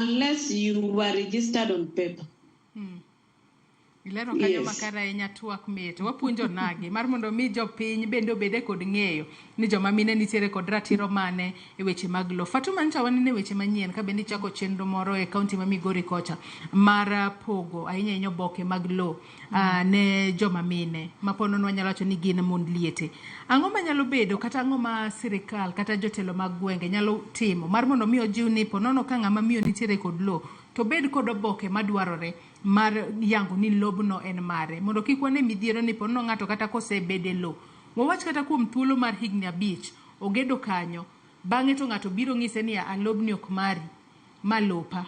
unless you were registered on paper. Ilero kanyo makara enya tuak mit wapuonjo nagi mar mondo mi jopiny bende obede kod ng'eyo ni joma mine nitiere kod ratiro mane e weche mag lo. Fatuma, ncha wanene weche manyien ka bende chako chenro moro e kaunti ma Migori kocha mar pogo ahinya oboke mag lo ne joma mine ma pono wanyalo wacho ni gin mond liete. Ang'o manyalo bedo kata ang'o ma sirikal kata jotelo mag gwenge nyalo timo mar mondo mi ojiw ni ponono ka ng'ama miyo nitiere kod lo to bed kod oboke madwarore mar yango ni lobno en mare mondo kik wane midhiero ni pono ng'ato kata kosebede lo wawach kata kuom thuolo mar higni 5 ogedo kanyo bang'e to ng'ato biro ng'ise ni alobni ok mari malopa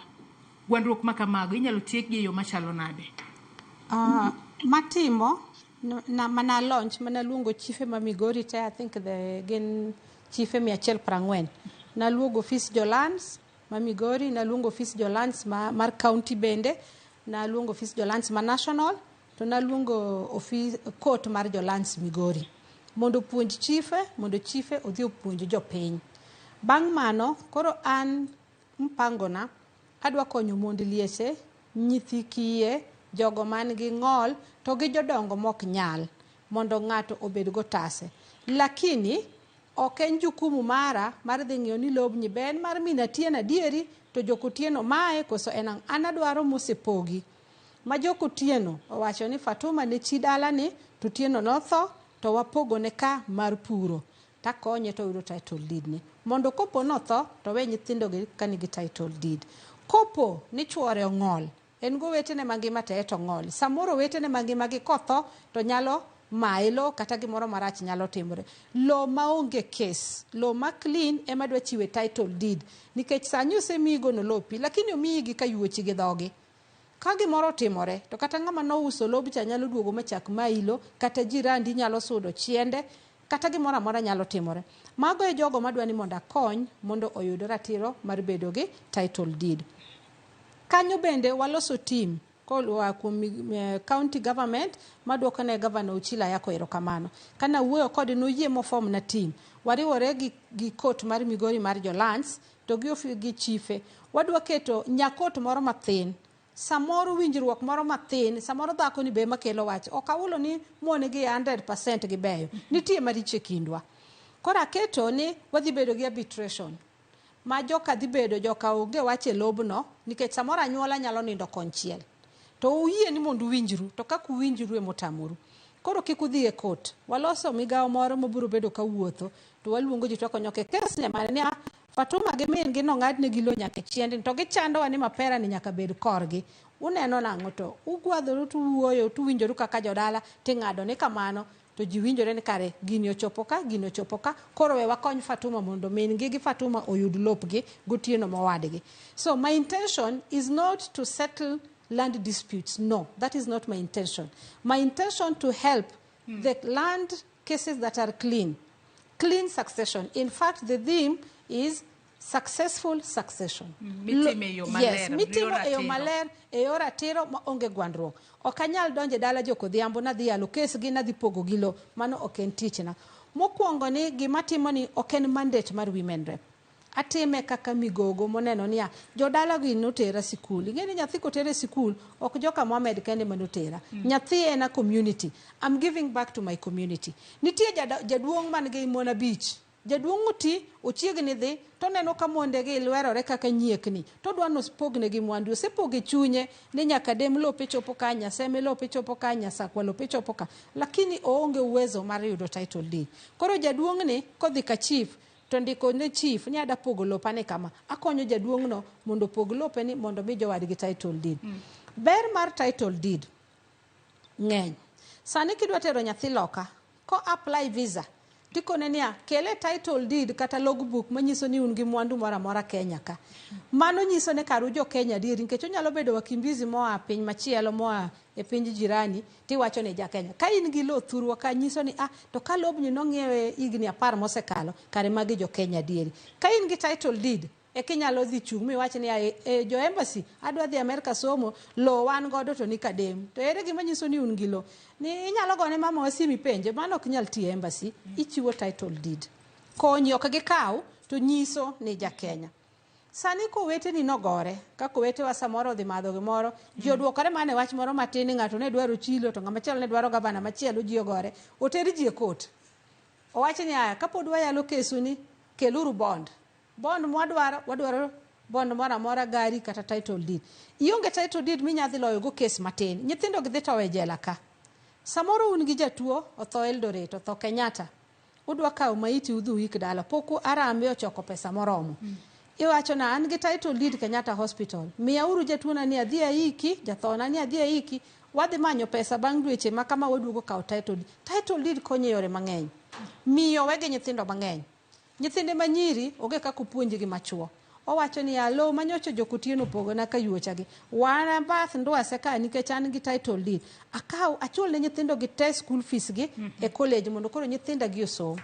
gwandruok ma kamago inyalo tiek gi yo machalo nade? Matimo na mana launch mana luongo chife ma Migori te I think the gen chife 140 na luongo office Jolans ma Migori na luongo office Jolans mar county bende na luongo office Jolans ma national to na luongo office court mar Jolans Migori mondo puonj chife mondo chife odhi puonj jopiny. Bang' mano koro an mpangona adwa konyo mond liese nyithi kiye jogo man gi ng'ol to gi jodongo mok nyal mondo ng'ato obed go tase lakini ok en jukumu mara mar dhi ng'iyo ni lobni ben mar mina tiena dieri to jokotieno mae koso en an adwaro mosepogi ma jokotieno owacho ni Fatuma ne chi dala ni to tieno notho to wapogo ne ka mar puro takonye to yudo title deed ni mondo kopo notho to we nyithindo gi kanigi title deed. Kopo ni chuore ong'ol en go wetene mangima te to ng'ol samoro wetene mangima gi kotho to nyalo mailo kata gimoro marach nyalo timore. Lo maonge case, lo ma clean ema dwa chiwe title deed nikech sanyo semigo no lopi lakini omigi ka yuochi gi dhogi. Ka gimoro timore to kata ng'ama no uso lobi cha nyalo duogo machak mailo kata jirandi nyalo sudo chiende kata gimoro amora nyalo timore. Mago e jogo madwa ni mondo akony mondo oyud ratiro mar bedo gi title deed. Kanyo bende waloso team kolwa kuom county government maduoko ne governor Uchila yako erokamano kana wuoyo kod noyie mo form na team wariwore gi court mar Migori mar Jolans to gi chife wadwa keto nyakot moro mathin samoro winjruok moro mathin samoro dhako ni be makelo wach okawulo ni muone gi 100% gi beyo nitie mariche kindwa kora keto ni wadhi bedo gi arbitration ma joka dhi bedo joka onge wache lobno nikech samoro anyuola nyalo nindo konchiel to uyie ni mondo winjru to ka ku winjru e motamuru koro kik udhi e court waloso migawo moro mobiro bedo ka wuotho to waluongo ji to konyo ke kes ne mane ni Fatuma gi min gi no ng'adne gi lo nyaka chiende to gichandowa ni mapera ni nyaka bed korgi uneno nang'o to ugwadhoru tu wuoyo tu winjoru kaka jodala ting'ado ni kamano to ji winjore ni kare gini ochopo ka koro we wakony Fatuma mondo min gi Fatuma oyud lopgi gotieno mowadgi. So my intention is not to settle land disputes. No, that is not my intention. My intention to help the land cases that are clean succession. In fact, the theme is successful succession. Yes, mitimo eyo maler eyo ratiro ma onge gwandruok. Okanyal donje dala joko dhiambo na dhi alo kes gi na dhi pogo gilo mano ok en tichna. Mokwongo ni gimatimo ni ok en mandate mar women rep. Atime kaka migogo moneno niya jodala gi notera sikul ingeni nyathi kotere sikul ok joka Mohammed kende manotera nyathi ena community. I'm giving back to my community. Nitie jaduong man gi Mona Beach jaduong uti ochiegni dhi to neno ka monde gi lwerore kaka nyiekni to dwano spogne gi mwandu sepoge chunye ni nyaka dem lope chopo kanya seme lope chopo kanya sakwa lope chopo ka lakini oonge uwezo mar yudo title deed. Koro jaduong ni kodhi ka chief to ndiko ne chief ni ada pogo lopane kama akonyo jaduong no mondo pog lope ni mondo mi jowadgi title deed. Ber mar title deed ng'eny sani kidwa tero nyathi loka ko apply visa dikone niya kele title deed kata logbook manyiso ni un gi mwandu mora mora Kenya ka mano nyiso ne karu jo Kenya dieri nikech onyalo bedo wakimbizi moa piny machielo moa e piny jirani tiwacho ne Jakenya ka in gi lo thurwa ka nyiso ni to ka lobni nong'iewe igni 10 mosekalo kare magi jo Kenya dieri ka in gi title deed e kinyalo dhi chung mi wach ni jo embassy adwa dhi America somo lo wan godo to nikadem to ere gima nyiso ni un gi lo ni inyalo gone mama wasimi penje mano ok nyal tie embassy ichiwo title deed konyo ok gikaw to nyiso ni Jakenya. Sani kowete ni nogore, ka kowete wa samoro dhi madho gimoro, ji oduokore mane wach moro matin ni ng'ato ne dwaro chilo to ng'ama chielo ne dwaro gavana machielo ji ogore, oteri ji e kot. Owachi ni aya kapod wayalo kesu ni keluru bond. Bond wadwaro bond moro amora gari kata title deed. Ionge title deed minyadhi loyo go kes matin. Nyithindo gidhi towe jela ka. Samoro un gi jatuo otho Eldoret, otho Kenyatta. Udwa kawo maiti udhu wik dala, poku arambe ochoko pesa moromo. Iwacho na an gi title deed Kenyatta Hospital. Miya uru jatuo na ni adhi aiki, jathona ni adhi aiki, wadhi manyo pesa bang' dweche ma kama waduogo kawo title deed. Title deed konyo yore mang'eny. Miyo wege nyithindo mang'eny. Nyithinde manyiri oge kako puonjgi machuo. Owacho ni alo manyocho jokotieno pogo na kayuocha gi. Wana bath ndwase ka nikech an gi title deed. Akaw achul ne nyithindo gi te school fees gi e college mondo koro nyithinda gi osom.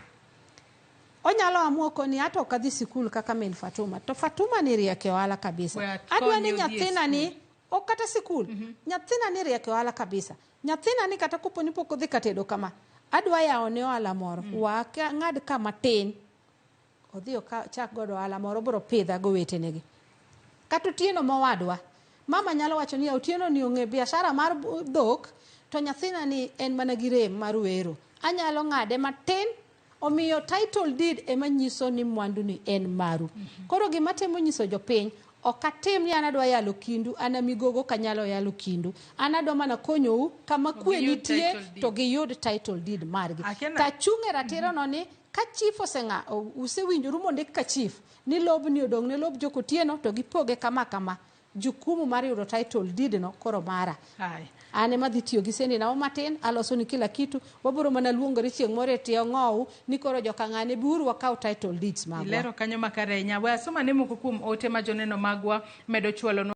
Onyalo amua koni ato kadhi sikul kaka min Fatuma. To Fatuma ni rieke ohala kabisa. Adwa ni nyathina ni okata sikul. Nyathina ni rieke ohala kabisa. Nyathina ni kata kuponi poko dhi katedo kama. Adwa yaone ohala moro. Waka ng'ad kama tin. Odhiyo chak godo ohala moro biro pidha go wetenegi. Kata Otieno mowadwa. Mama nyalo wacho ni Otieno ni ong'e biashara mar dhok to nyathina ni en mana gi rem mar wero. Anyalo ng'ade matin. Omiyo title deed ema nyiso ni mwandu ni en maru. Koro gima temo nyiso jopiny, okatim ni anadwa yalo kindu, anamigogo kanyalo yalo kindu. Anadwa mana konyou kama kwe nitie to giyud title deed margi. Ta chunge ratiro no ni ka chief osenga usewinjoru mondik ka chief ni lob ni odong ne lob jokotieno to gipoge kama. Jukumu mar yudo title deed no koro mara. Ane madhi tiyo gi sendi na matin aloso ni kila kitu waburo mana luongore chieng' moro tiyo ng'owu ni koro joka ng'ane buru wakaw title deeds magwa. Ilero kanyo makare nya. Wa soma ne moko kuom ote ma joneno magwa medo chwalo